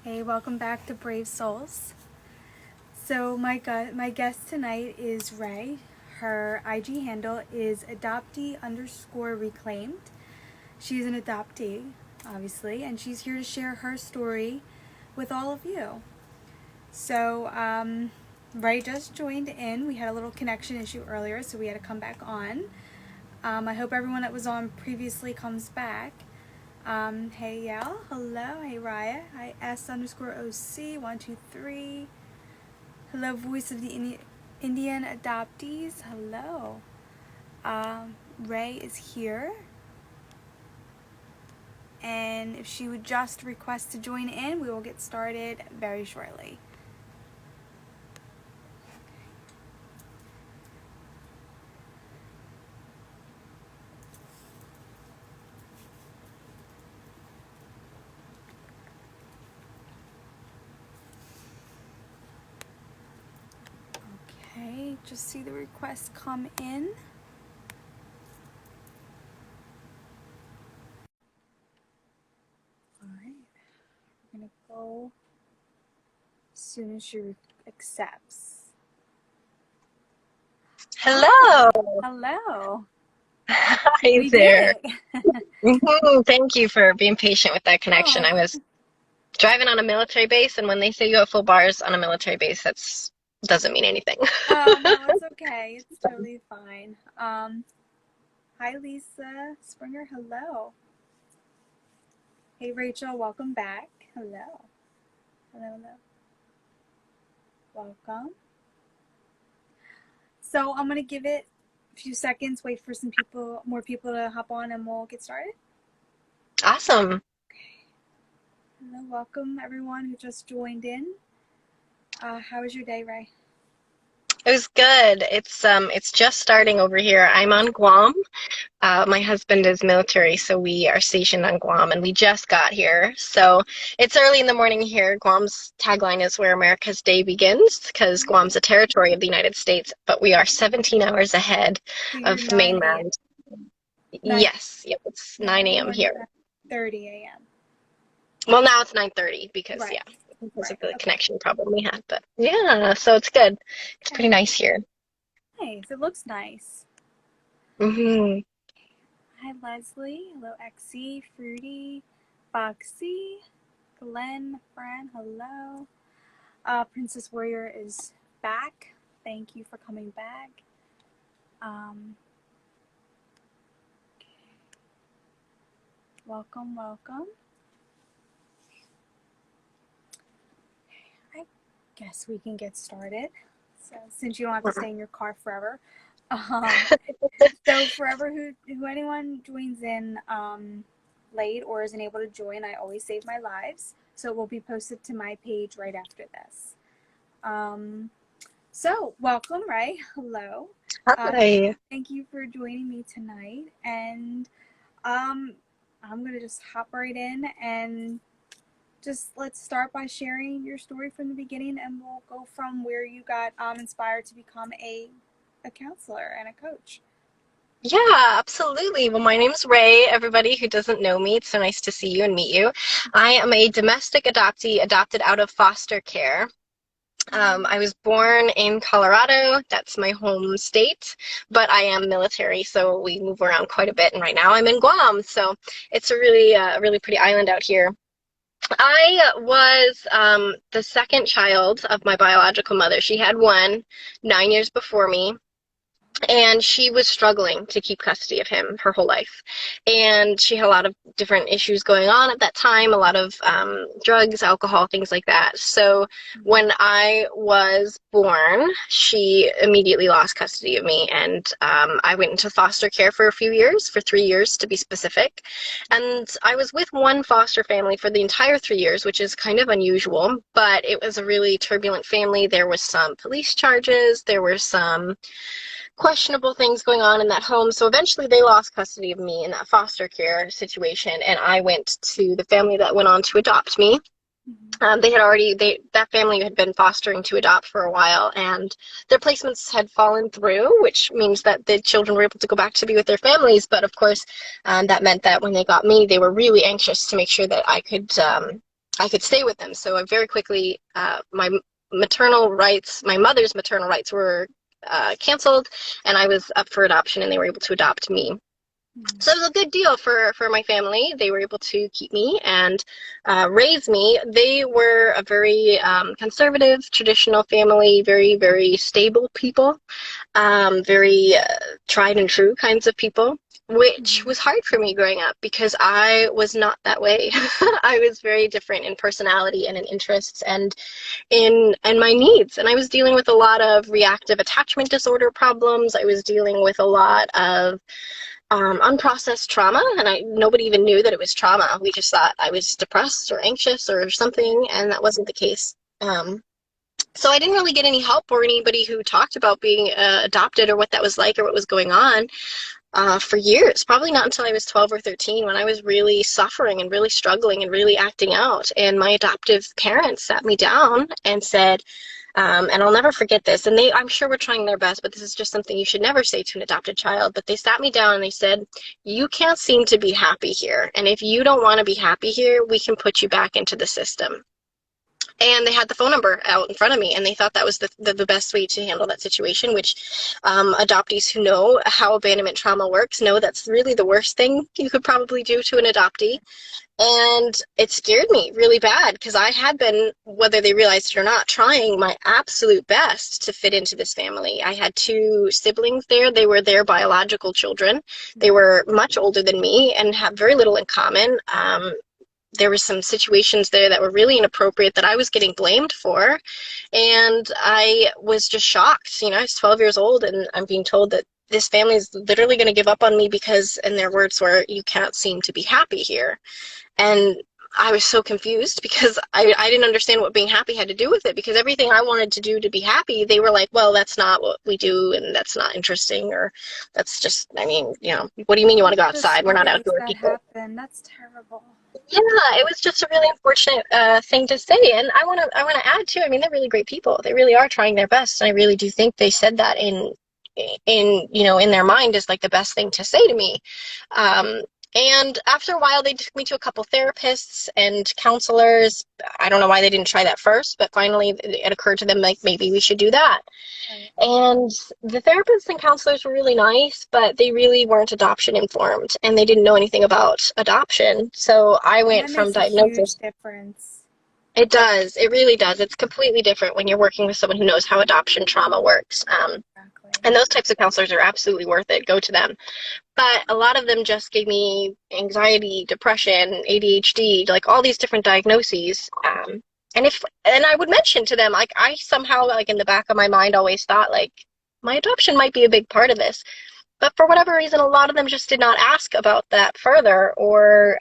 Hey, welcome back to Brave Souls. So my guest tonight is Rae. Her IG handle is adoptee_reclaimed. She's an adoptee, obviously, and she's here to share her story with all of you. So Rae just joined in. We had a little connection issue earlier, so we had to come back on. I hope everyone that was on previously comes back. Hey y'all, hello, hey Raya, hi S_OC123, hello voice of the Indian adoptees, hello. Rae is here, and if she would just request to join in, we will get started very shortly. Okay, just see the request come in. Alright, we're gonna go as soon as she accepts. Hello. Hello. Hi We there. did it. Thank you for being patient with that connection. Oh, I was driving on a military base, and when they say you have full bars on a military base, that's doesn't mean anything. oh no, it's okay. It's totally fine. Hi Lisa Springer. Hello. Hey Rachel. Welcome back. Hello. Hello. Hello. Welcome. So I'm gonna give it a few seconds. Wait for more people to hop on, and we'll get started. Awesome. Okay. Hello. Welcome everyone who just joined in. How was your day, Rae? It was good. It's just starting over here. I'm on Guam. My husband is military, so we are stationed on Guam, and we just got here. So it's early in the morning here. Guam's tagline is where America's day begins, because Guam's a territory of the United States, but we are 17 hours ahead So you're of 9 a.m. mainland. 9 Yes, yep, it's Yeah, 9 a.m. everyone's here. 9:30 a.m. Well, now it's 9:30 because, Right. yeah, because of Right. the Okay. connection problem we had. But yeah, so it's good. It's pretty Okay. nice here. Nice. It looks nice. Hmm. Hi, Leslie. Hello, Exy, Fruity, Foxy, Glenn, Fran. Hello. Princess Warrior is back. Thank you for coming back. Okay. Welcome, welcome. I guess we can get started. So, since you don't have to stay in your car forever. Um, so, forever who anyone joins in late or isn't able to join, I always save my lives. So, it will be posted to my page right after this. So, welcome, Rae. Hello. Uh, Hi. thank you for joining me tonight. And um, I'm going to just hop right in and just let's start by sharing your story from the beginning, and we'll go from where you got inspired to become a counselor and a coach. Yeah, absolutely. Well, my name's Ray. Everybody who doesn't know me, it's so nice to see you and meet you. I am a domestic adoptee, adopted out of foster care. I was born in Colorado. That's my home state, but I am military, so we move around quite a bit. And right now I'm in Guam, so it's a really pretty island out here. I was the second child of my biological mother. She had one 9 years before me, and she was struggling to keep custody of him her whole life. And she had a lot of different issues going on at that time, a lot of drugs, alcohol, things like that. So when I was born, she immediately lost custody of me, and I went into foster care for a few years, for 3 years to be specific. And I was with one foster family for the entire 3 years, which is kind of unusual, but it was a really turbulent family. There was some police charges, there were some questionable things going on in that home. So eventually they lost custody of me in that foster care situation, and I went to the family that went on to adopt me. That family had been fostering to adopt for a while, and their placements had fallen through, which means that the children were able to go back to be with their families. But of course, that meant that when they got me, they were really anxious to make sure that I could I could stay with them. So I very quickly, my maternal rights, my mother's maternal rights were canceled, and I was up for adoption, and they were able to adopt me. Mm. So it was a good deal for my family. They were able to keep me and raise me. They were a very conservative, traditional family, very, very stable people, very tried and true kinds of people, which Mhm. was hard for me growing up because I was not that way. I was very different in personality and in interests and in my needs. And I was dealing with a lot of reactive attachment disorder problems. I was dealing with a lot of unprocessed trauma, and nobody even knew that it was trauma. We just thought I was depressed or anxious or something, and that wasn't the case. So I didn't really get any help or anybody who talked about being adopted or what that was like or what was going on for years. Probably not until I was 12 or 13 when I was really suffering and really struggling and really acting out. And my adoptive parents sat me down and said, and I'll never forget this, and I'm sure were trying their best, but this is just something you should never say to an adopted child, but they sat me down and they said, you can't seem to be happy here. And if you don't want to be happy here, we can put you back into the system. And they had the phone number out in front of me, and they thought that was the best way to handle that situation, which adoptees who know how abandonment trauma works know that's really the worst thing you could probably do to an adoptee. And it scared me really bad because I had been, whether they realized it or not, trying my absolute best to fit into this family. I had two siblings there. They were their biological children. They were much older than me and have very little in common. There were some situations there that were really inappropriate that I was getting blamed for. And I was just shocked. You know, I was 12 years old and I'm being told that this family is literally going to give up on me because, and their words were, you can't seem to be happy here. And I was so confused because I didn't understand what being happy had to do with it, because everything I wanted to do to be happy, they were like, well, that's not what we do, and that's not interesting, or that's just, I mean, you know, what do you mean you want to go The outside? We're not stories outdoor that people. happen, that's terrible. Yeah, it was just a really unfortunate thing to say. And I want to add too, I mean, they're really great people. They really are trying their best. And I really do think they said that you know, in their mind is like the best thing to say to me. Um, and after a while, they took me to a couple therapists and counselors. I don't know why they didn't try that first, but finally it occurred to them like maybe we should do that. Right. And the therapists and counselors were really nice, but they really weren't adoption informed and they didn't know anything about adoption. So I And went that from makes a huge diagnosis. difference. It does. It really does. It's completely different when you're working with someone who knows how adoption trauma works. Exactly. And those types of counselors are absolutely worth it. Go to them. But a lot of them just gave me anxiety, depression, ADHD, like all these different diagnoses. And I would mention to them, like I somehow, like in the back of my mind, always thought like my adoption might be a big part of this. But for whatever reason, a lot of them just did not ask about that further, or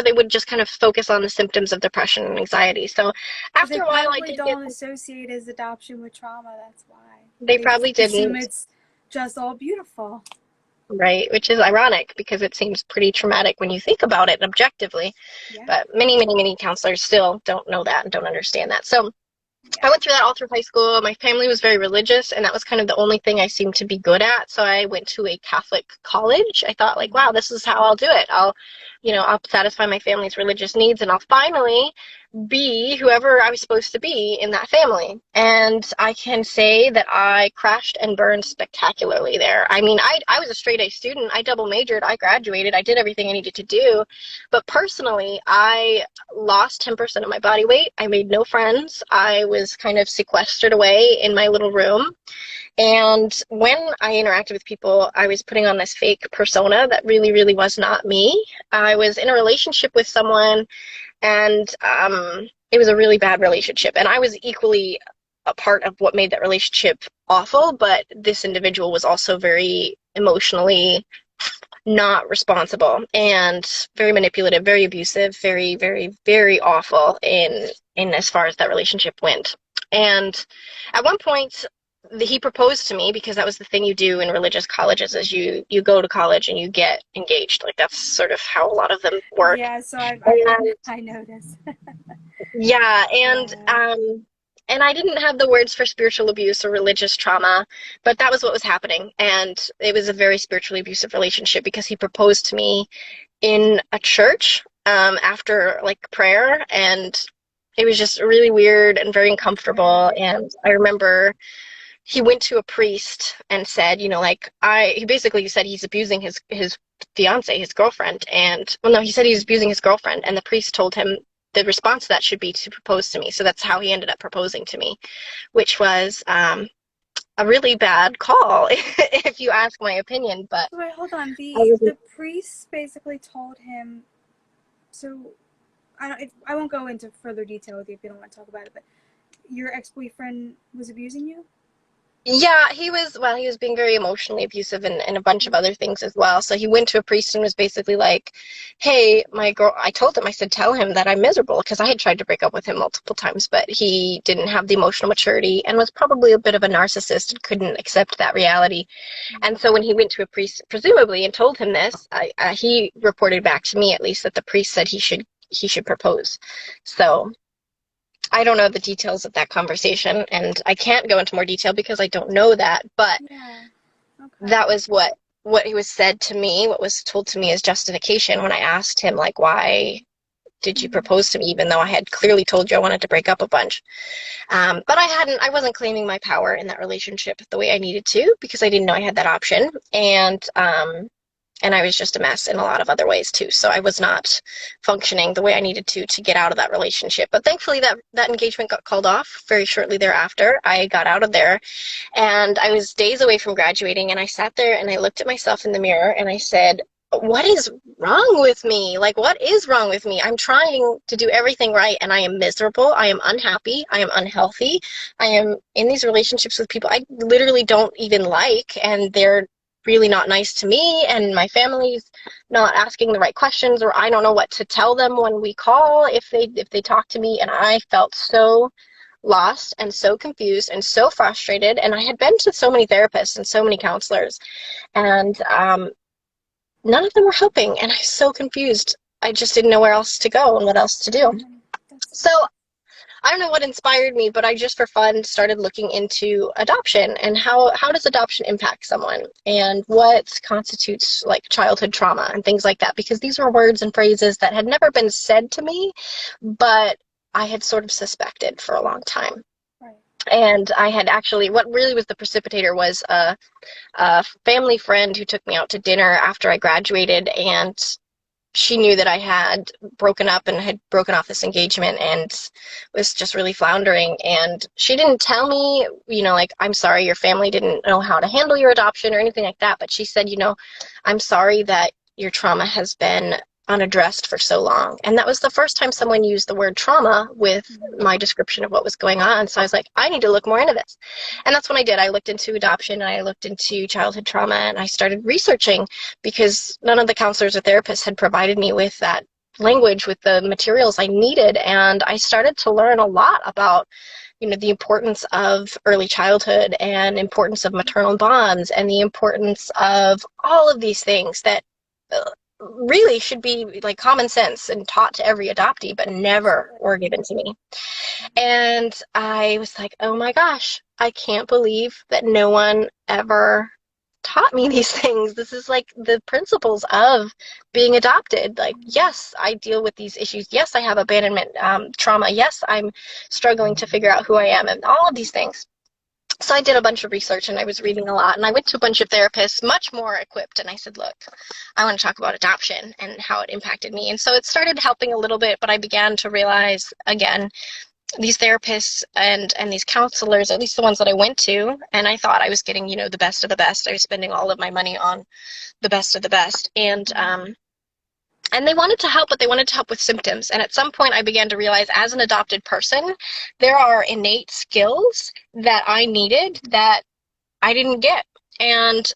they would just kind of focus on the symptoms of depression and anxiety. So Because they after a while, I probably did get, don't associate his adoption with trauma, that's why. they They just probably assume didn't. it's just all beautiful. Right, which is ironic because it seems pretty traumatic when you think about it objectively. Yeah. But many, many, many counselors still don't know that and don't understand that. So I Yeah. went through that all through high school. My family was very religious, and that was kind of the only thing I seemed to be good at. So I went to a Catholic college. I thought, like, wow, this is how I'll do it. I'll satisfy my family's religious needs, and I'll finally be whoever I was supposed to be in that family. And I can say that I crashed and burned spectacularly there. I mean, I was a straight A student. I double majored. I graduated. I did everything I needed to do. But personally, I lost 10% of my body weight. I made no friends. I was kind of sequestered away in my little room. And when I interacted with people, I was putting on this fake persona that really, really was not me. I was in a relationship with someone, and it was a really bad relationship. And I was equally a part of what made that relationship awful, but this individual was also very emotionally not responsible and very manipulative, very abusive, very, very, very awful in as far as that relationship went. And at one point, he proposed to me, because that was the thing you do in religious colleges, is you go to college and you get engaged. Like that's sort of how a lot of them work. Yeah, so And I noticed. yeah, Yeah. and I didn't have the words for spiritual abuse or religious trauma, but that was what was happening. And it was a very spiritually abusive relationship because he proposed to me in a church. after like prayer, and it was just really weird and very uncomfortable. And I remember he went to a priest and said, like he basically said he's abusing his fiance, his girlfriend, and well, no, he said he's abusing his girlfriend, and the priest told him the response to that should be to propose to me. So that's how he ended up proposing to me, which was a really bad call, if you ask my opinion. But Wait, hold on. I was The priest basically told him. So I won't go into further detail with you if you don't want to talk about it. But your ex-boyfriend was abusing you. Yeah, he was being very emotionally abusive and a bunch of other things as well. So he went to a priest and was basically like, hey, my girl, I told him, I said, tell him that I'm miserable, because I had tried to break up with him multiple times, but he didn't have the emotional maturity and was probably a bit of a narcissist and couldn't accept that reality. And so when he went to a priest, presumably, and told him this, he reported back to me, at least, that the priest said he should propose. So I don't know the details of that conversation, and I can't go into more detail because I don't know that, but Yeah. Okay. that was what he was said to me, what was told to me as justification when I asked him, like, why did you propose to me, even though I had clearly told you I wanted to break up a bunch. But I wasn't claiming my power in that relationship the way I needed to, because I didn't know I had that option. And I was just a mess in a lot of other ways too. So I was not functioning the way I needed to get out of that relationship. But thankfully that engagement got called off very shortly thereafter. I got out of there, and I was days away from graduating, and I sat there and I looked at myself in the mirror and I said, what is wrong with me? Like, what is wrong with me? I'm trying to do everything right, and I am miserable. I am unhappy. I am unhealthy. I am in these relationships with people I literally don't even like, and they're really not nice to me, and my family's not asking the right questions, or I don't know what to tell them when we call if they talk to me. And I felt so lost and so confused and so frustrated, and I had been to so many therapists and so many counselors, and none of them were helping, and I was so confused. I just didn't know where else to go and what else to do. So I don't know what inspired me, but I just for fun started looking into adoption and how does adoption impact someone, and what constitutes like childhood trauma and things like that, because these were words and phrases that had never been said to me, but I had sort of suspected for a long time. Right. And I had actually, what really was the precipitator was a family friend who took me out to dinner after I graduated, and she knew that I had broken up and had broken off this engagement and was just really floundering. And she didn't tell me, like, I'm sorry your family didn't know how to handle your adoption or anything like that. But she said, I'm sorry that your trauma has been unaddressed for so long. And that was the first time someone used the word trauma with my description of what was going on. So I was like, I need to look more into this. And that's when I did. I looked into adoption, and I looked into childhood trauma, and I started researching, because none of the counselors or therapists had provided me with that language, with the materials I needed. And I started to learn a lot about the importance of early childhood, and importance of maternal bonds, and the importance of all of these things that really should be like common sense and taught to every adoptee, but never were given to me. And I was like, oh my gosh, I can't believe that no one ever taught me these things. This is like the principles of being adopted. Like, yes, I deal with these issues. Yes, I have abandonment trauma. Yes, I'm struggling to figure out who I am, and all of these things. So I did a bunch of research, and I was reading a lot, and I went to a bunch of therapists, much more equipped, and I said, look, I want to talk about adoption and how it impacted me. And so it started helping a little bit, but I began to realize, again, these therapists and these counselors, at least the ones that I went to, and I thought I was getting, the best of the best. I was spending all of my money on the best of the best. And they wanted to help, but they wanted to help with symptoms. And at some point I began to realize, as an adopted person, there are innate skills that I needed that I didn't get. And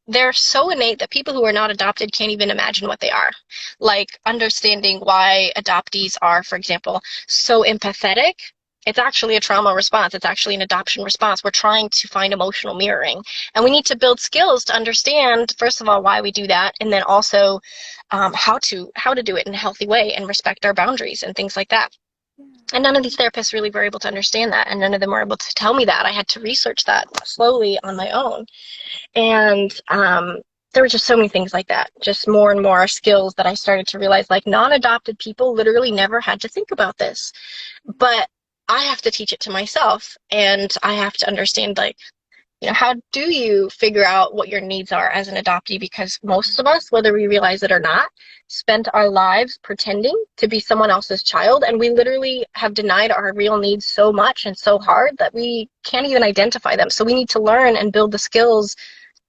they're so innate that people who are not adopted can't even imagine what they are. Like understanding why adoptees are, for example, so empathetic. It's actually a trauma response. It's actually an adoption response. We're trying to find emotional mirroring. And we need to build skills to understand, first of all, why we do that, and then also how to do it in a healthy way and respect our boundaries and things like that. And none of these therapists really were able to understand that, and none of them were able to tell me that. I had to research that slowly on my own. And there were just so many things like that, just more and more skills that I started to realize, like, non-adopted people literally never had to think about this, but I have to teach it to myself, and I have to understand, like, how do you figure out what your needs are as an adoptee? Because most of us, whether we realize it or not, spent our lives pretending to be someone else's child, and we literally have denied our real needs so much and so hard that we can't even identify them. So we need to learn and build the skills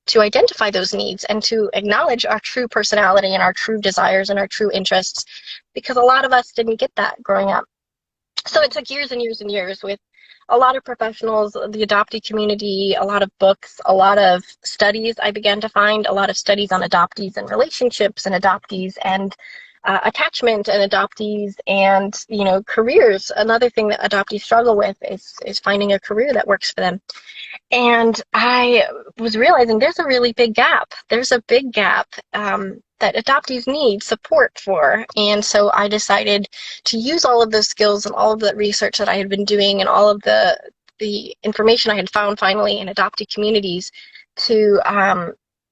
to identify those needs and to acknowledge our true personality and our true desires and our true interests, because a lot of us didn't get that growing up. So it took years and years and years with a lot of professionals, the adoptee community, a lot of books, a lot of studies. I began to find a lot of studies on adoptees and relationships and adoptees and attachment and adoptees and, careers. Another thing that adoptees struggle with is finding a career that works for them. And I was realizing there's a really big gap. There's a big gap that adoptees need support for. And so I decided to use all of those skills and all of the research that I had been doing and all of the information I had found finally in adoptee communities to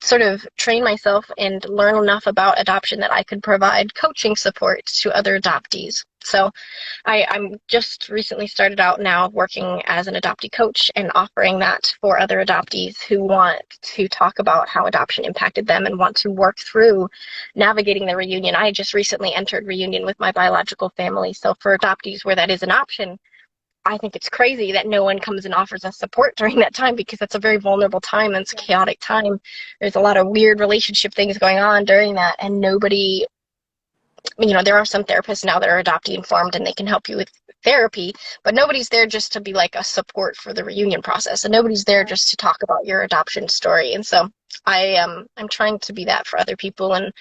sort of train myself and learn enough about adoption that I could provide coaching support to other adoptees. So I'm just recently started out now working as an adoptee coach and offering that for other adoptees who want to talk about how adoption impacted them and want to work through navigating the reunion. I just recently entered reunion with my biological family. So for adoptees where that is an option, I think it's crazy that no one comes and offers us support during that time, because that's a very vulnerable time and it's a chaotic time. There's a lot of weird relationship things going on during that, and nobody, there are some therapists now that are adoptee informed and they can help you with therapy, but nobody's there just to be like a support for the reunion process, and nobody's there just to talk about your adoption story. And so I'm trying to be that for other people and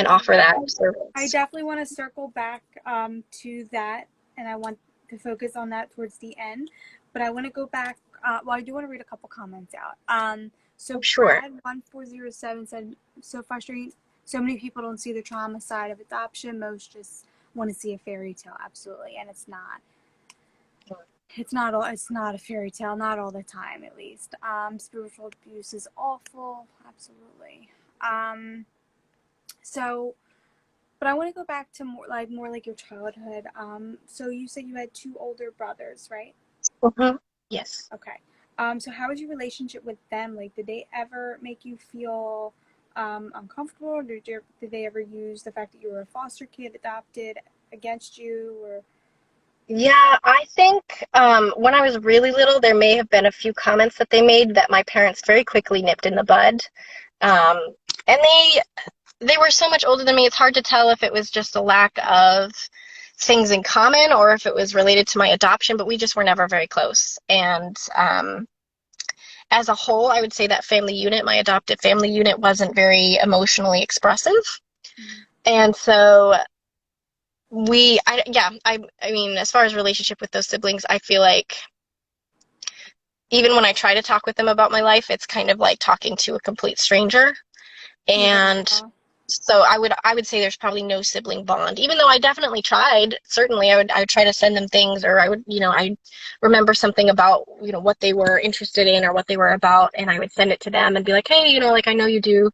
offer that service. I definitely want to circle back to that, and I want to focus on that towards the end, but I want to go back. I do want to read a couple comments out. So Sure. Brad 1407 said, so frustrating. So many people don't see the trauma side of adoption. Most just want to see a fairy tale. Absolutely, and it's not. It's not a fairy tale. Not all the time, at least. Spiritual abuse is awful. Absolutely. So. But I want to go back to more like your childhood. So you said you had two older brothers, right? Mm-hmm. Yes. Okay. So how was your relationship with them? Like, did they ever make you feel uncomfortable? Or did they ever use the fact that you were a foster kid adopted against you? Or Yeah, I think when I was really little, there may have been a few comments that they made that my parents very quickly nipped in the bud. And they were so much older than me, it's hard to tell if it was just a lack of things in common or if it was related to my adoption, but we just were never very close. And as a whole, I would say that family unit, my adoptive family unit, wasn't very emotionally expressive. And so I mean, as far as relationship with those siblings, I feel like even when I try to talk with them about my life, it's kind of like talking to a complete stranger. And so I would say there's probably no sibling bond, even though I definitely tried. Certainly I would try to send them things, or I remember something about, what they were interested in or what they were about, and I would send it to them and be like, hey, like, I know you do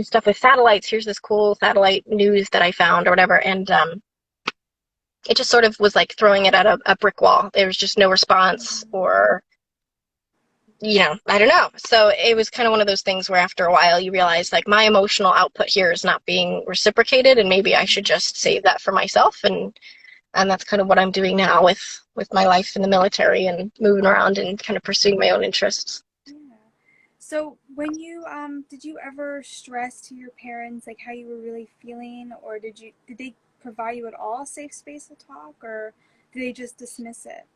stuff with satellites. Here's this cool satellite news that I found or whatever. And it just sort of was like throwing it at a brick wall. There was just no response, or I don't know. So it was kind of one of those things where after a while you realize, like, my emotional output here is not being reciprocated, and maybe I should just save that for myself. And that's kind of what I'm doing now with my life in the military and moving around and kind of pursuing my own interests. yeah. So when you did you ever stress to your parents like how you were really feeling, or did they provide you at all a safe space to talk, or did they just dismiss it?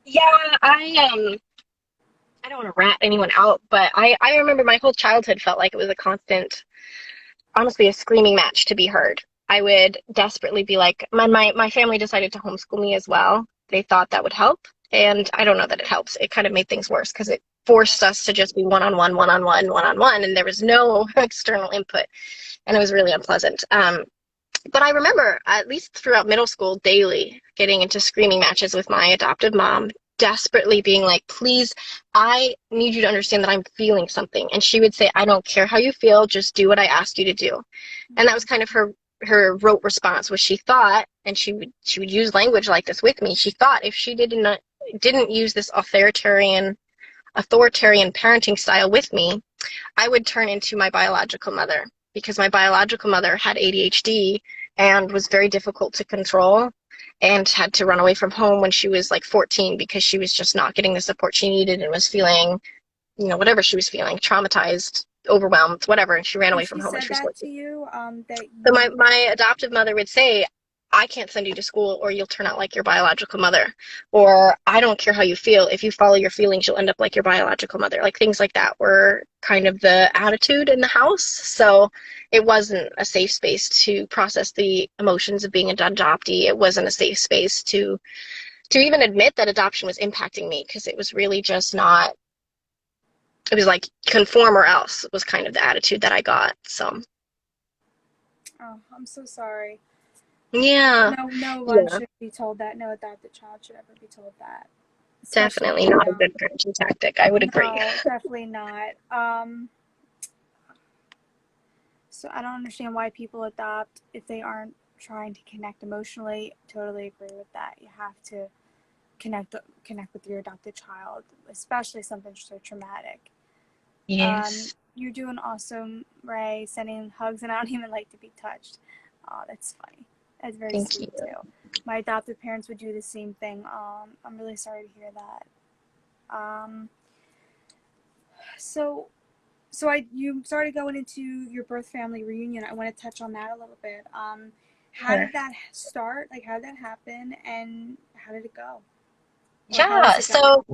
Yeah, I don't want to rat anyone out, but I remember my whole childhood felt like it was a constant, honestly, a screaming match to be heard. I would desperately be like, my family decided to homeschool me as well. They thought that would help, and I don't know that it helps. It kind of made things worse because it forced us to just be one-on-one, one-on-one, one-on-one, and there was no external input, and it was really unpleasant. But I remember, at least throughout middle school, daily getting into screaming matches with my adoptive mom, desperately being like, please, I need you to understand that I'm feeling something. And she would say, I don't care how you feel, just do what I asked you to do. And that was kind of her rote response, was she thought, and she would use language like this with me. She thought if she didn't use this authoritarian parenting style with me, I would turn into my biological mother, because my biological mother had ADHD and was very difficult to control and had to run away from home when she was like 14 because she was just not getting the support she needed and was feeling, whatever she was feeling, traumatized, overwhelmed, whatever, and she ran And away from she home when said she was that to 14. you, that So you. my adoptive mother would say, I can't send you to school or you'll turn out like your biological mother. Or I don't care how you feel. If you follow your feelings, you'll end up like your biological mother. Like things like that were kind of the attitude in the house. So it wasn't a safe space to process the emotions of being an adoptee. It wasn't a safe space to even admit that adoption was impacting me, because it was really just not, it was like conform or else was kind of the attitude that I got. So Oh, I'm so sorry. yeah. No one Yeah. should be told that. No adopted child should ever be told that. Especially Definitely when not a young. good parenting tactic. I would agree. No, definitely not. So I don't understand why people adopt if they aren't trying to connect emotionally. Totally agree with that. You have to connect with your adopted child, especially something so traumatic. Yes. You're doing awesome, Ray. Sending hugs, and I don't even like to be touched. Oh, that's funny. That's very Thank you. sweet too. My adopted parents would do the same thing. I'm really sorry to hear that. Um, so you started going into your birth family reunion. I want to touch on that a little bit. How Sure. did that start? Like, how did that happen, and how did it go, or how is Yeah. it going? So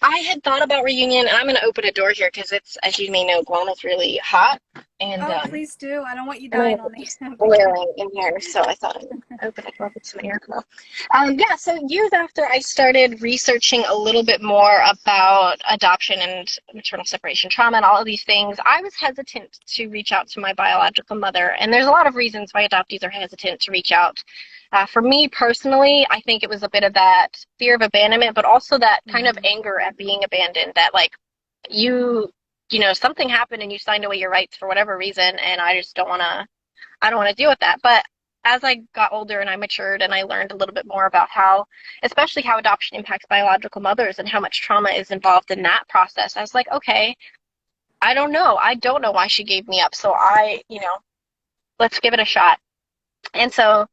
I had thought about reunion, and I'm going to open a door here because it's, as you may know, Guam is really hot, and Oh, please do. I don't want you I mean, dying on me. it's Okay. boiling in here, so I thought I'd open it up with some air flow. Yeah, so years after I started researching a little bit more about adoption and maternal separation trauma and all of these things, I was hesitant to reach out to my biological mother. And there's a lot of reasons why adoptees are hesitant to reach out. For me personally, I think it was a bit of that fear of abandonment, but also that kind of Mm-hmm. anger at being abandoned, that like you something happened and you signed away your rights for whatever reason, and I don't want to deal with that. But as I got older and I matured and I learned a little bit more about especially how adoption impacts biological mothers and how much trauma is involved in that process, I was like, okay, I don't know. I don't know why she gave me up. So let's give it a shot. And so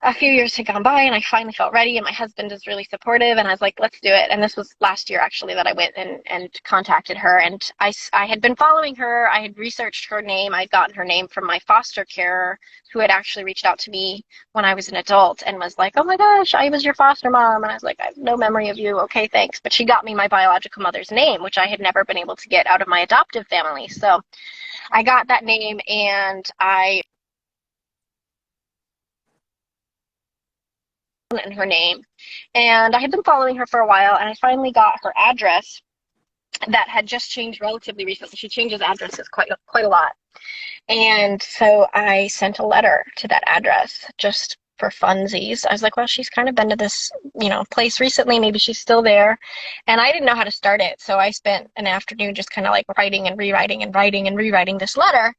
a few years had gone by and I finally felt ready, and my husband is really supportive, and I was like, let's do it. And this was last year actually that I went and contacted her, and I had been following her. I had researched her name. I'd gotten her name from my foster carer, who had actually reached out to me when I was an adult and was like, oh my gosh, I was your foster mom. And I was like, I have no memory of you. Okay, thanks. But she got me my biological mother's name, which I had never been able to get out of my adoptive family. So I got that name, and I in her name. And I had been following her for a while, and I finally got her address that had just changed relatively recently. She changes addresses quite a lot. And so I sent a letter to that address just for funsies. I was like, well, she's kind of been to this, place recently. Maybe she's still there. And I didn't know how to start it. So I spent an afternoon just kind of like writing and rewriting and writing and rewriting this letter.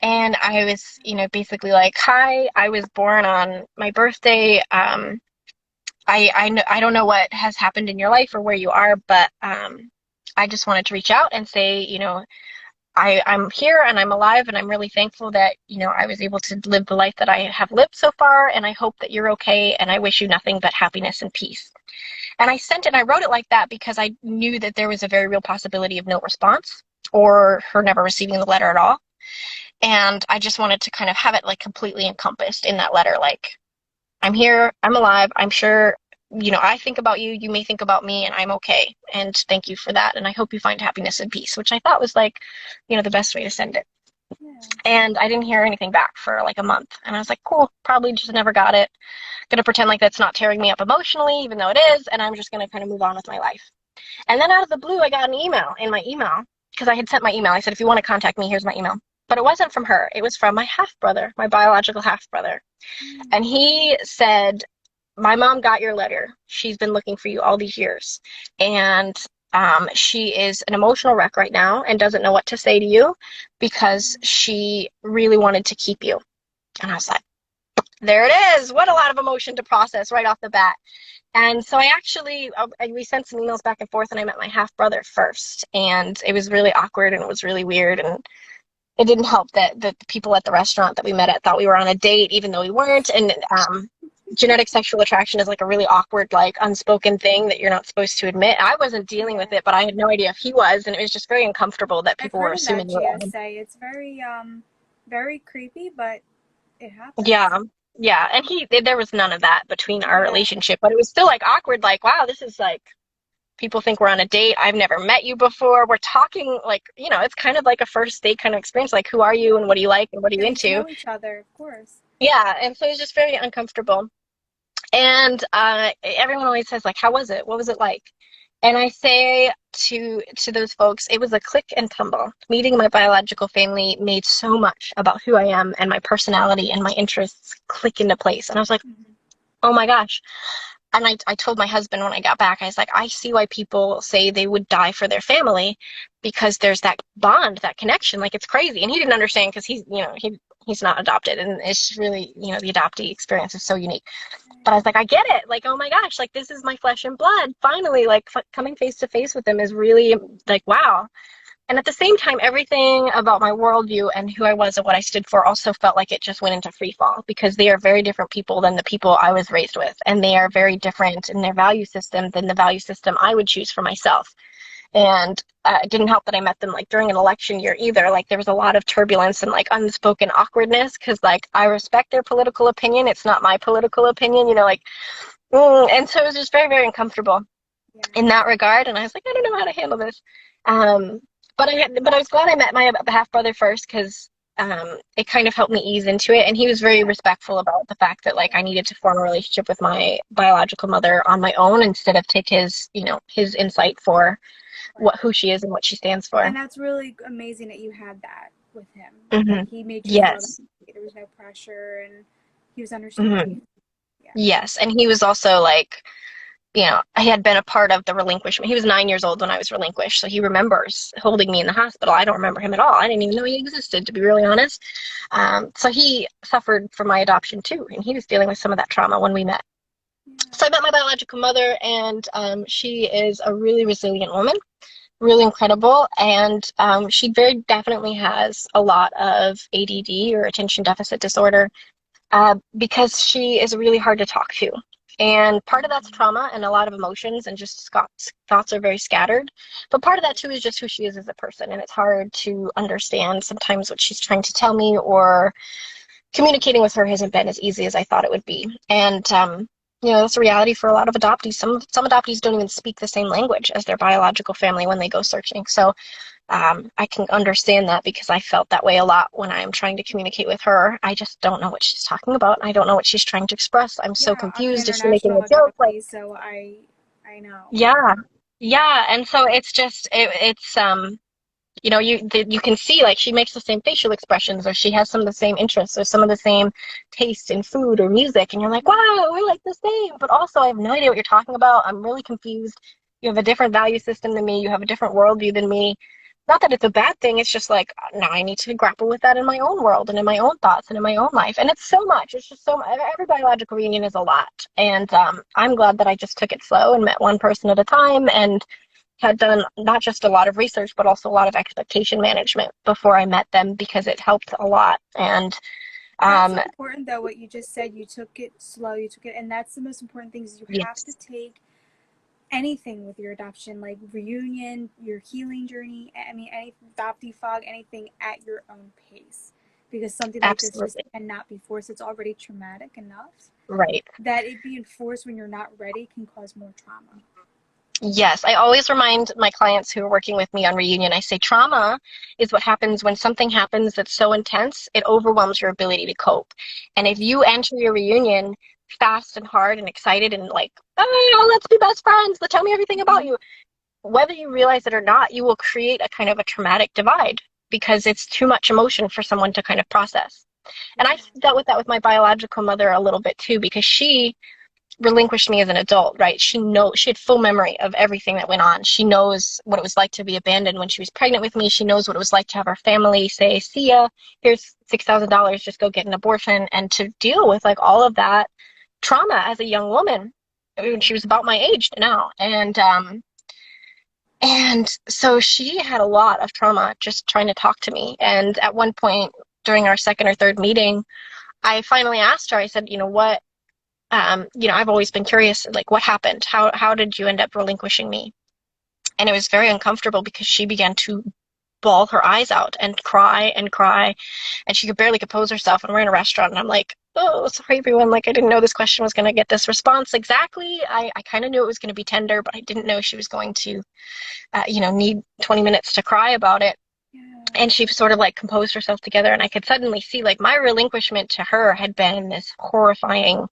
And I was, basically like, hi, I was born on my birthday. I don't know what has happened in your life or where you are, but I just wanted to reach out and say, I'm here and I'm alive, and I'm really thankful that, I was able to live the life that I have lived so far, and I hope that you're okay, and I wish you nothing but happiness and peace. And I wrote it like that because I knew that there was a very real possibility of no response or her never receiving the letter at all. And I just wanted to kind of have it like completely encompassed in that letter, like, I'm here, I'm alive, I'm sure, I think about you, you may think about me, and I'm okay. And thank you for that. And I hope you find happiness and peace, which I thought was like, the best way to send it. Yeah. And I didn't hear anything back for like a month. And I was like, cool, probably just never got it. Gonna pretend like that's not tearing me up emotionally, even though it is. And I'm just gonna kind of move on with my life. And then out of the blue, I got an email in my email, because I had sent my email. I said, if you want to contact me, here's my email. But it wasn't from her. It was from my half brother, my biological half brother. Mm. And he said, my mom got your letter. She's been looking for you all these years. And she is an emotional wreck right now and doesn't know what to say to you because she really wanted to keep you. And I was like, there it is. What a lot of emotion to process right off the bat. And so we sent some emails back and forth, and I met my half brother first. And it was really awkward and it was really weird. And it didn't help that the people at the restaurant that we met at thought we were on a date, even though we weren't. And genetic sexual attraction is like a really awkward, like unspoken thing that you're not supposed to admit. I wasn't dealing with it, but I had no idea if he was. And it was just very uncomfortable that I've people were heard of that assuming you were. GSA. It's very creepy, but it happens. Yeah. Yeah. And there was none of that between our Yeah. relationship, but it was still like awkward, like, wow, this is like, people think we're on a date. I've never met you before. We're talking like, it's kind of like a first date kind of experience. Like, who are you and what do you like and what are you Getting to into? know each other, of course. Yeah. And so it was just very uncomfortable. And everyone always says, like, how was it? What was it like? And I say to those folks, it was a click and tumble. Meeting my biological family made so much about who I am and my personality and my interests click into place. And I was like, Mm-hmm. oh my gosh. And I told my husband when I got back, I was like, I see why people say they would die for their family because there's that bond, that connection. Like, it's crazy. And he didn't understand because he's not adopted. And it's really, the adoptee experience is so unique. But I was like, I get it. Like, oh my gosh, like, this is my flesh and blood. Finally, like, coming face to face with them is really like, wow. And at the same time, everything about my worldview and who I was and what I stood for also felt like it just went into free fall because they are very different people than the people I was raised with. And they are very different in their value system than the value system I would choose for myself. And it didn't help that I met them like during an election year either. Like, there was a lot of turbulence and like unspoken awkwardness because like I respect their political opinion. It's not my political opinion, and so it was just very, very uncomfortable Yeah. in that regard. And I was like, I don't know how to handle this. But I was glad I met my half brother first because it kind of helped me ease into it. And he was very respectful about the fact that like I needed to form a relationship with my biological mother on my own instead of take his insight for who she is and what she stands for. And that's really amazing that you had that with him. Mm-hmm. Like, he made you feel Yes. that there was no pressure and he was Mm-hmm. understanding. Yeah. Yes. And he was also like, he had been a part of the relinquishment. He was 9 years old when I was relinquished, so he remembers holding me in the hospital. I don't remember him at all. I didn't even know he existed, to be really honest. So he suffered from my adoption too, and he was dealing with some of that trauma when we met. Yeah. So I met my biological mother, and she is a really resilient woman, really incredible, and she very definitely has a lot of ADD or attention deficit disorder because she is really hard to talk to. And part of that's trauma and a lot of emotions and just thoughts are very scattered. But part of that too is just who she is as a person. And it's hard to understand sometimes what she's trying to tell me, or communicating with her hasn't been as easy as I thought it would be. And, that's a reality for a lot of adoptees. Some adoptees don't even speak the same language as their biological family when they go searching. So I can understand that because I felt that way a lot when I'm trying to communicate with her. I just don't know what she's talking about. I don't know what she's trying to express. I'm so I'm an confused. Is she making international a joke? Like, adoptee, so I know. yeah, yeah. And so it's just you can see like she makes the same facial expressions, or she has some of the same interests, or some of the same taste in food or music, and you're like, wow, we're like the same. But also, I have no idea what you're talking about. I'm really confused. You have a different value system than me. You have a different worldview than me. Not that it's a bad thing. It's just like now I need to grapple with that in my own world and in my own thoughts and in my own life. And it's so much. It's just so much. Every biological reunion is a lot. And I'm glad that I just took it slow and met one person at a time, and had done not just a lot of research, but also a lot of expectation management before I met them, because it helped a lot. And That's so important, though, what you just said. You took it slow, and that's the most important thing is you have yes, to take anything with your adoption, like reunion, your healing journey, any adoptee fog, anything at your own pace. Because something like this just absolutely. cannot be forced. It's already traumatic enough Right. that it being forced when you're not ready can cause more trauma. Yes, I always remind my clients who are working with me on reunion, I say trauma is what happens when something happens that's so intense, it overwhelms your ability to cope. And if you enter your reunion fast and hard and excited and like, oh, let's be best friends, tell me everything about you, whether you realize it or not, you will create a kind of a traumatic divide because it's too much emotion for someone to kind of process. And I dealt with that with my biological mother a little bit too, because she relinquished me as an adult, right? She had full memory of everything that went on. She knows what it was like to be abandoned when she was pregnant with me. She knows what it was like to have her family say, see ya, here's $6,000, just go get an abortion, and to deal with like all of that trauma as a young woman. I mean, she was about my age now. And so she had a lot of trauma just trying to talk to me. And at one point during our second or third meeting, I finally asked her, I said, I've always been curious, like, what happened? How did you end up relinquishing me? And it was very uncomfortable because she began to bawl her eyes out and cry, and she could barely compose herself. And we're in a restaurant, and I'm like, oh, sorry, everyone. Like, I didn't know this question was going to get this response exactly. I kind of knew it was going to be tender, but I didn't know she was going to, need 20 minutes to cry about it. Yeah. And she sort of like composed herself together, and I could suddenly see like my relinquishment to her had been this horrifying,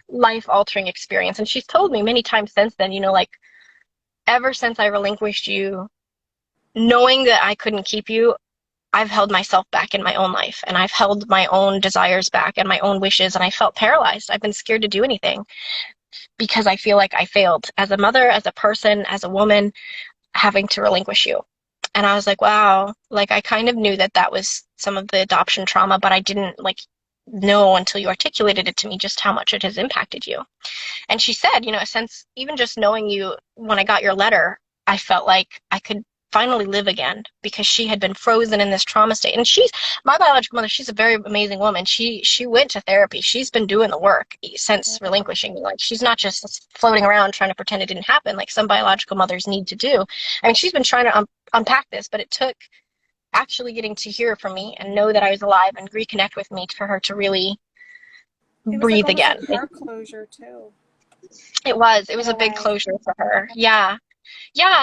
life-altering experience. And she's told me many times since then, like, ever since I relinquished you, knowing that I couldn't keep you, I've held myself back in my own life, and I've held my own desires back and my own wishes, and I felt paralyzed. I've been scared to do anything because I feel like I failed as a mother, as a person, as a woman, having to relinquish you. And I was like, wow, like I kind of knew that was some of the adoption trauma, but I didn't like know until you articulated it to me just how much it has impacted you. And she said, since even just knowing you, when I got your letter, I felt like I could finally live again, because she had been frozen in this trauma state. And she's my biological mother. She's a very amazing woman. She went to therapy. She's been doing the work since relinquishing me. Like, she's not just floating around trying to pretend it didn't happen like some biological mothers need to do. I mean, she's been trying to unpack this, but it took actually getting to hear from me and know that I was alive and reconnect with me for her to really breathe again. Like her closure too. It was a big closure for her. Yeah.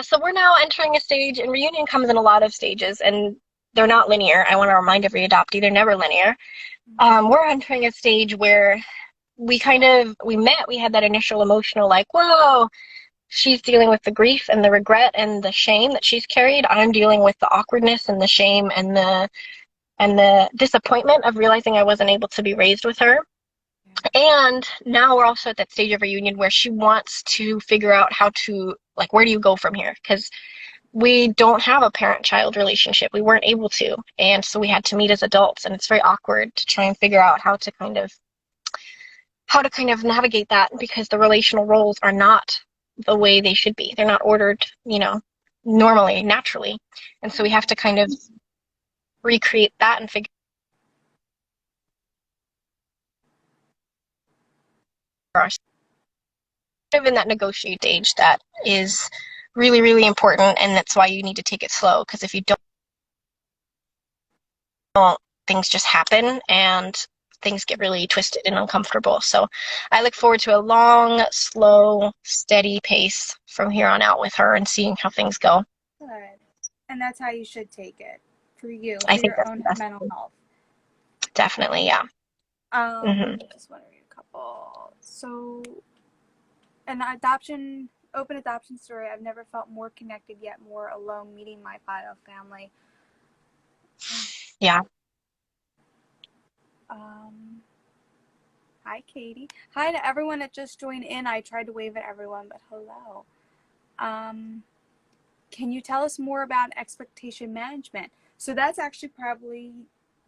So we're now entering a stage, and reunion comes in a lot of stages, and they're not linear. I want to remind every adoptee they're never linear. We're entering a stage where we met, we had that initial emotional, like, whoa, she's dealing with the grief and the regret and the shame that she's carried. I'm dealing with the awkwardness and the shame and the disappointment of realizing I wasn't able to be raised with her. And now we're also at that stage of reunion where she wants to figure out how to, like, where do you go from here? Because we don't have a parent-child relationship. We weren't able to. And so we had to meet as adults, and it's very awkward to try and figure out how to kind of navigate that, because the relational roles are not the way they should be. They're not ordered, normally, naturally. And so we have to kind of recreate that and figure out in that negotiate stage that is really, really important, and that's why you need to take it slow, because if you don't, things just happen and things get really twisted and uncomfortable. So I look forward to a long, slow, steady pace from here on out with her and seeing how things go. Good. And that's how you should take it for you, for I think your own mental health. Definitely, yeah. Just want to read a couple. So, an open adoption story. I've never felt more connected yet more alone meeting my bio family. Yeah. Hi, Katie. Hi to everyone that just joined in. I tried to wave at everyone, but hello. Can you tell us more about expectation management? So that's actually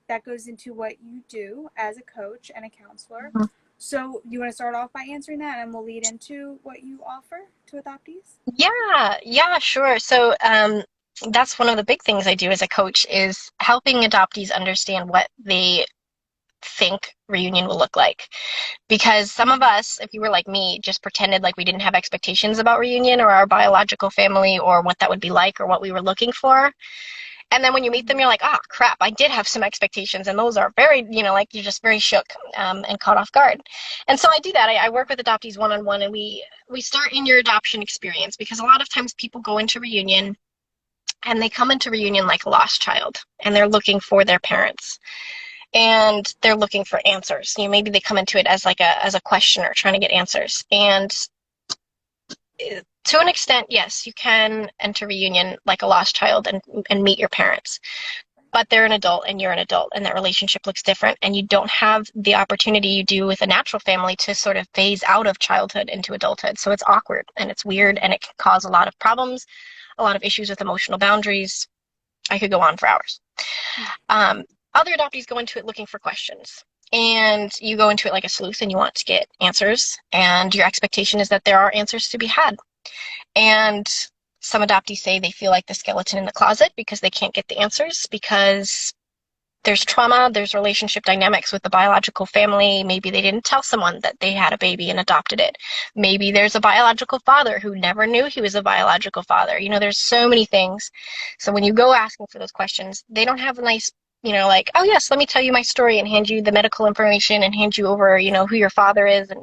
that goes into what you do as a coach and a counselor. Mm-hmm. So you want to start off by answering that, and we'll lead into what you offer to adoptees? Yeah, sure. So that's one of the big things I do as a coach, is helping adoptees understand what they think reunion will look like. Because some of us, if you were like me, just pretended like we didn't have expectations about reunion or our biological family or what that would be like or what we were looking for. And then when you meet them, you're like, oh, crap, I did have some expectations. And those are very, like you're just very shook and caught off guard. And so I do that. I work with adoptees one-on-one, and we start in your adoption experience, because a lot of times people go into reunion and they come into reunion like a lost child, and they're looking for their parents. And they're looking for answers. Maybe they come into it as a questioner trying to get answers. And to an extent, yes, you can enter reunion like a lost child and meet your parents. but they're an adult and you're an adult, and that relationship looks different, and you don't have the opportunity you do with a natural family to sort of phase out of childhood into adulthood. So it's awkward and it's weird, and it can cause a lot of problems, a lot of issues with emotional boundaries. I could go on for hours. Um, Other adoptees go into it looking for questions. And you go into it like a sleuth and you want to get answers. And your expectation is that there are answers to be had. And some adoptees say they feel like the skeleton in the closet because they can't get the answers, because there's trauma, there's relationship dynamics with the biological family. Maybe they didn't tell someone that they had a baby and adopted it. Maybe there's a biological father who never knew he was a biological father. You know, there's so many things. So when you go asking for those questions, they don't have a nice, like, oh yes, let me tell you my story and hand you the medical information and hand you over, who your father is. And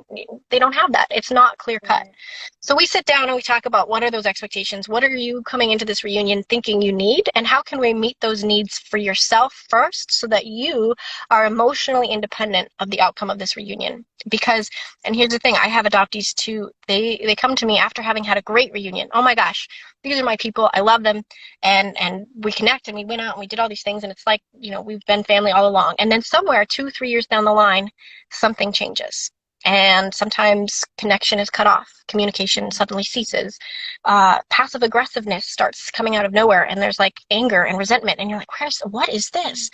they don't have that. It's not clear cut. Right. So we sit down and we talk about, what are those expectations? What are you coming into this reunion thinking you need? And how can we meet those needs for yourself first, so that you are emotionally independent of the outcome of this reunion? Because, and here's the thing, I have adoptees too. They come to me after having had a great reunion. Oh my gosh, these are my people. I love them. And we connect and we went out and we did all these things. And it's like, we've been family all along. And then somewhere 2-3 years down the line, something changes. And sometimes connection is cut off. Communication suddenly ceases. Passive aggressiveness starts coming out of nowhere, and there's like anger and resentment, and you're like, what is this?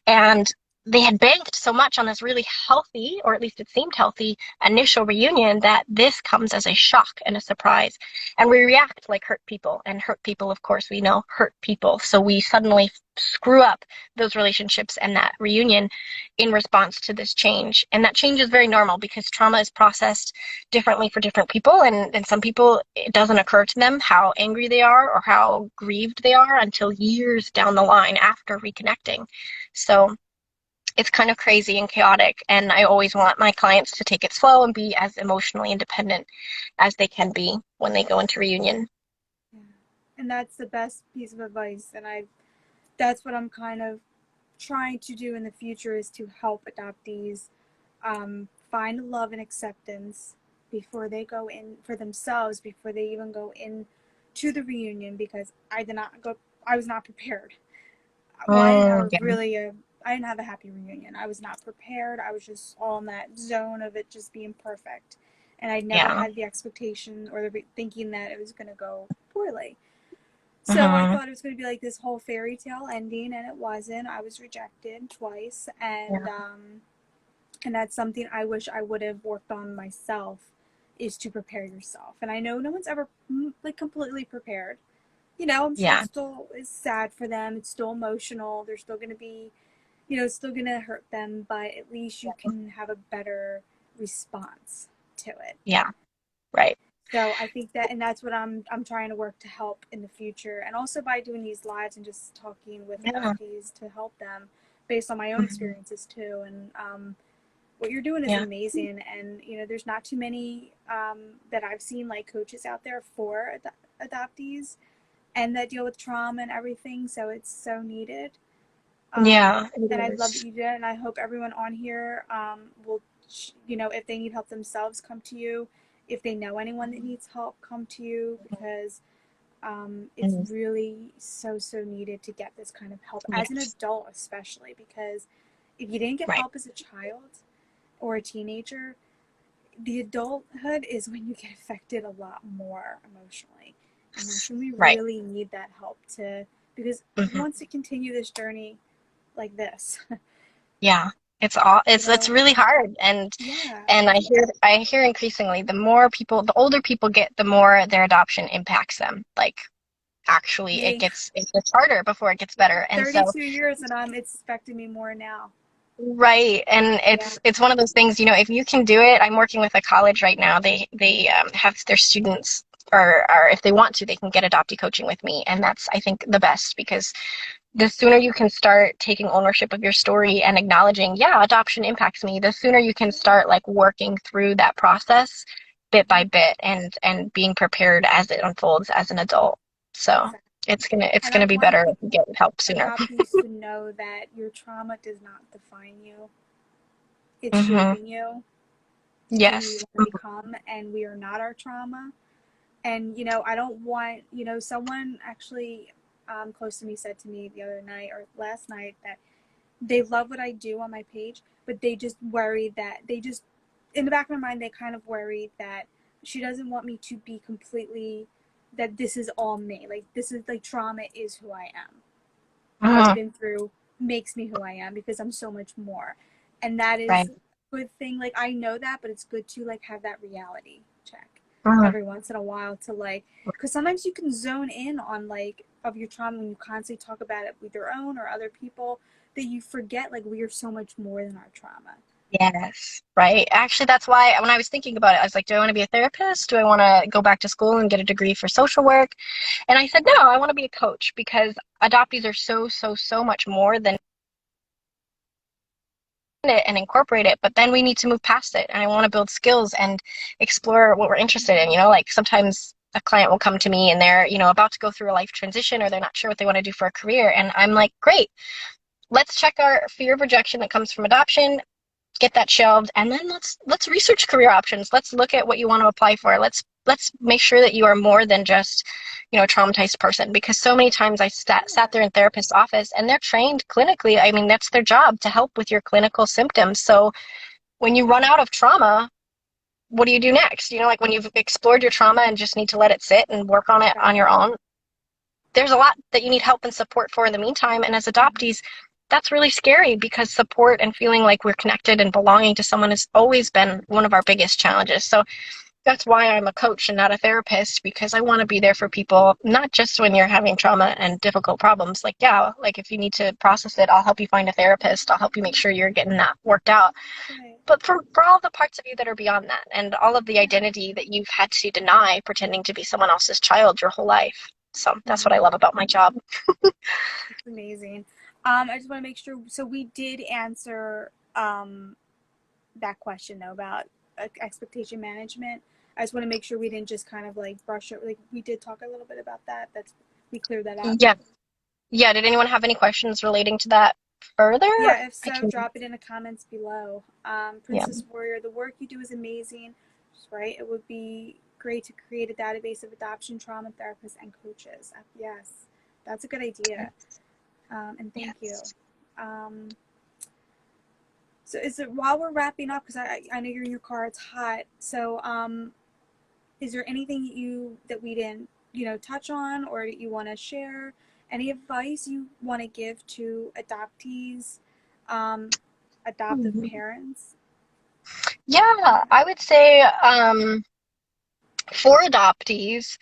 And they had banked so much on this really healthy, or at least it seemed healthy, initial reunion, that this comes as a shock and a surprise. And we react like hurt people, and hurt people, of course, we know hurt people. So we suddenly screw up those relationships and that reunion in response to this change. And that change is very normal, because trauma is processed differently for different people. And some people, it doesn't occur to them how angry they are or how grieved they are until years down the line after reconnecting. So it's kind of crazy and chaotic. And I always want my clients to take it slow and be as emotionally independent as they can be when they go into reunion. Yeah. And that's the best piece of advice. And that's what I'm kind of trying to do in the future, is to help adoptees find love and acceptance before they go in for themselves, before they even go in to the reunion, because I was not prepared. Well, Yeah. I didn't have a happy reunion. I was not prepared. I was just all in that zone of it just being perfect. And I never Yeah. had the expectation or the thinking that it was going to go poorly. So I Mm-hmm. thought it was going to be like this whole fairy tale ending, and it wasn't. I was rejected twice, and that's something I wish I would have worked on myself, is to prepare yourself. And I know no one's ever like completely prepared. I'm sure it Yeah. still is sad for them. It's still emotional. They're still going to be, it's still going to hurt them, but at least you can have a better response to it. Yeah. Right. So I think that, and that's what I'm trying to work to help in the future, and also by doing these lives and just talking with Yeah. adoptees to help them based on my own Mm-hmm. experiences too. And what you're doing is Yeah. amazing, and there's not too many that I've seen, like coaches out there for adoptees and that deal with trauma and everything. So it's so needed. Yeah. And I It love that is. you did it. And I hope everyone on here will, if they need help themselves, come to you. If they know anyone that needs help, come to you, because it's Mm-hmm. really so, so needed to get this kind of help as an Yes. adult, especially because if you didn't get Right. help as a child or a teenager, the adulthood is when you get affected a lot more emotionally. And that's when we Right. really need that help because who Mm-hmm. wants to continue this journey like this? Yeah. you It's know? really hard. and Yeah. and I hear increasingly, the older people get, the more their adoption impacts them. Like, actually, Me, it gets harder before it gets better. And so, 32 years, and it's affecting me more now. right. And Yeah. it's one of those things, if you can do it. I'm working with a college right now. They have their students, or if they want to, they can get adoptee coaching with me. And that's, I think, the best, because the sooner you can start taking ownership of your story and acknowledging, yeah, adoption impacts me, the sooner you can start like working through that process bit by bit, and being prepared as it unfolds as an adult. So Exactly. it's gonna And I be want better if you get help sooner. adoptees to know that your trauma does not define you. It's Hmm. shaping you to who you Yes. want to become, and we are not our trauma. And I don't want, someone actually. close to me said to me the other night or last night that they love what I do on my page, but they just worry that they just, in the back of their mind, they kind of worry that she doesn't want me to be completely, that this is all me. Like, this is like trauma is who I am. What I've Mhm. been through makes me who I am because I'm so much more. And that Right. is a good thing. Like, I know that, but it's good to like have that reality check Mhm. every once in a while to like, because sometimes you can zone in on like of your trauma when you constantly talk about it with your own or other people, that you forget like we are so much more than our trauma. Yes, right. Actually, that's why when I was thinking about it, I was like, do I want to be a therapist? Do I want to go back to school and get a degree for social work? And I said, no, I want to be a coach because adoptees are so, so, so much more than it and incorporate it. But then we need to move past it. And I want to build skills and explore what we're interested in. You know, like sometimes a client will come to me and they're, about to go through a life transition or they're not sure what they want to do for a career. And I'm like, great, let's check our fear of rejection that comes from adoption, get that shelved, and then let's research career options. Let's look at what you want to apply for. Let's make sure that you are more than just a traumatized person, because so many times I sat there in therapist's office and they're trained clinically. I mean, that's their job, to help with your clinical symptoms. So when you run out of trauma, what do you do next? Like when you've explored your trauma and just need to let it sit and work on it on your Exactly. own, there's a lot that you need help and support for in the meantime. And as adoptees, that's really scary because support and feeling like we're connected and belonging to someone has always been one of our biggest challenges. So that's why I'm a coach and not a therapist, because I want to be there for people, not just when you're having trauma and difficult problems. Like, yeah, like if you need to process it, I'll help you find a therapist. I'll help you make sure you're getting that worked out. Right. But for all the parts of you that are beyond that and all of the Yeah. identity that you've had to deny pretending to be someone else's child your whole life. So that's what I Mm-hmm. love about my job. It's amazing. I just want to make sure. So we did answer that question though about expectation management. I just want to make sure we didn't just kind of like brush it. Like we did talk a little bit about that. That's we cleared that up. Yeah. Yeah. Did anyone have any questions relating to that further? Yeah, if I so, can, drop it in the comments below. yeah. Princess Warrior, the work you do is amazing, right? It would be great to create a database of adoption trauma therapists and coaches. Yes, that's a good idea. And thank you. Yes. Um, so is it while we're wrapping up, because I know you're in your car, it's hot. So is there anything that we didn't touch on or that you want to share? Any advice you want to give to adoptees, um, adoptive parents? Yeah, I would say for adoptees,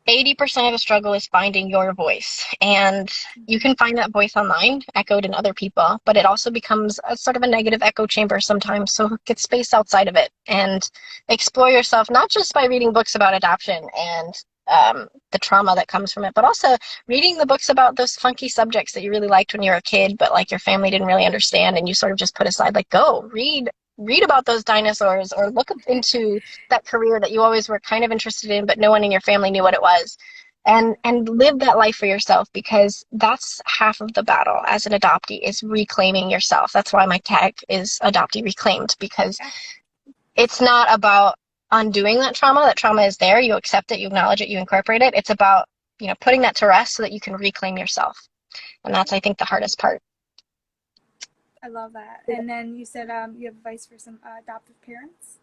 80% of the struggle is finding your voice. And you Mm-hmm. can find that voice online, echoed in other people, but it also becomes a sort of a negative echo chamber sometimes. So get space outside of it and explore yourself, not just by reading books about adoption and the trauma that comes from it, but also reading the books about those funky subjects that you really liked when you were a kid, but like your family didn't really understand and you sort of just put aside. Like, go read about those dinosaurs or look into that career that you always were kind of interested in, but no one in your family knew what it was. And live that life for yourself, because that's half of the battle as an adoptee, is reclaiming yourself. That's why my tag is adoptee reclaimed, because Yeah, it's not about undoing that trauma. That trauma is there. You accept it, you acknowledge it, you incorporate it. It's about, putting that to rest so that you can reclaim yourself. And that's, I think, the hardest part. I love that. And then you said you have advice for some adoptive parents.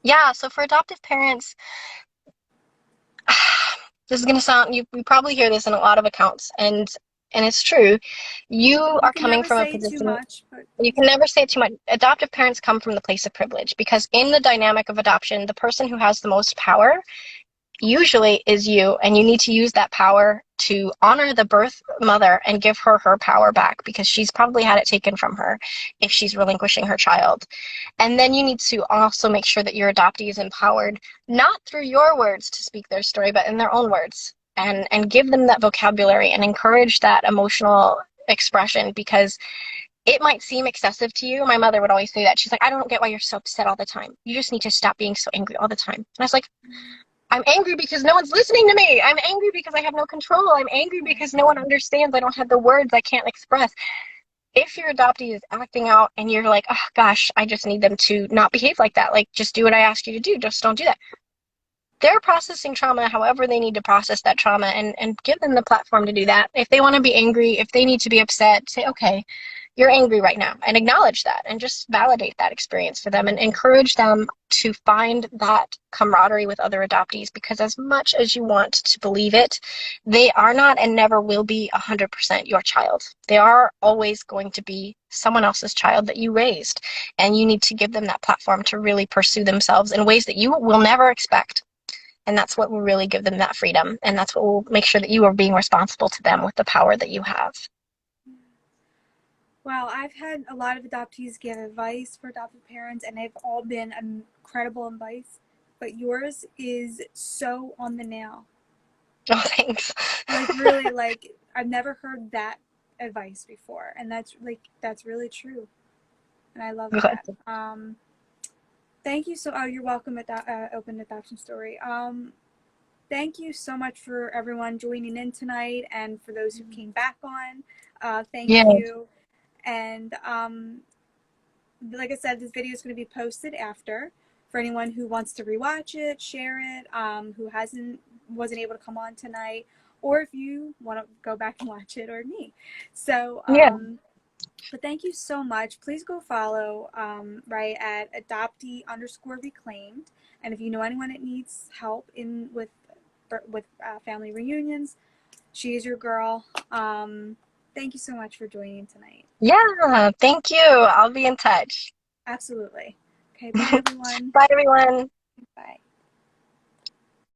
Yeah, so for adoptive parents, this is going to sound, you probably hear this in a lot of accounts, and it's true. You You are can coming never from a say too position, much, but you can never say it too much. Adoptive parents come from the place of privilege, because in the dynamic of adoption, the person who has the most power usually is you, and you need to use that power to honor the birth mother and give her her power back, because she's probably had it taken from her if she's relinquishing her child. And then you need to also make sure that your adoptee is empowered, not through your words to speak their story, but in their own words, and give them that vocabulary and encourage that emotional expression, because it might seem excessive to you. My mother would always say that. She's like, I don't get why you're so upset all the time. You just need to stop being so angry all the time. And I was like, I'm angry because no one's listening to me. I'm angry because I have no control. I'm angry right. because no one understands. I don't have the words. I can't express. If your adoptee is acting out and you're like, oh gosh, I just need them to not behave like that. Like, just do what I ask you to do. Just don't do that. they're processing trauma however they need to process that trauma, and give them the platform to do that. If they want to be angry, if they need to be upset, say, okay, you're angry right now, and acknowledge that and just validate that experience for them and encourage them to find that camaraderie with other adoptees, because as much as you want to believe it, they are not and never will be 100% your child. They are always going to be someone else's child that you raised, and you need to give them that platform to really pursue themselves in ways that you will never expect. And that's what will really give them that freedom. And that's what will make sure that you are being responsible to them with the power that you have. Well, I've had a lot of adoptees give advice for adoptive parents, and they've all been incredible advice. But yours is so on the nail. Oh, thanks. Like, really, like, I've never heard that advice before. And that's really true. And I love that. Thank you. So, oh, you're welcome at Open Adoption Story. Thank you so much for everyone joining in tonight, and for those who came back on. Thank Yeah. you. And like I said, this video is going to be posted after for anyone who wants to rewatch it, share it, who wasn't able to come on tonight, or if you want to go back and watch it, or me. So, Yeah. but thank you so much. Please go follow Rae at adoptee_reclaimed. And if you know anyone that needs help with family reunions, she is your girl. Thank you so much for joining tonight. Yeah. Thank you. I'll be in touch. Absolutely. Okay, bye everyone. Bye, everyone. Bye.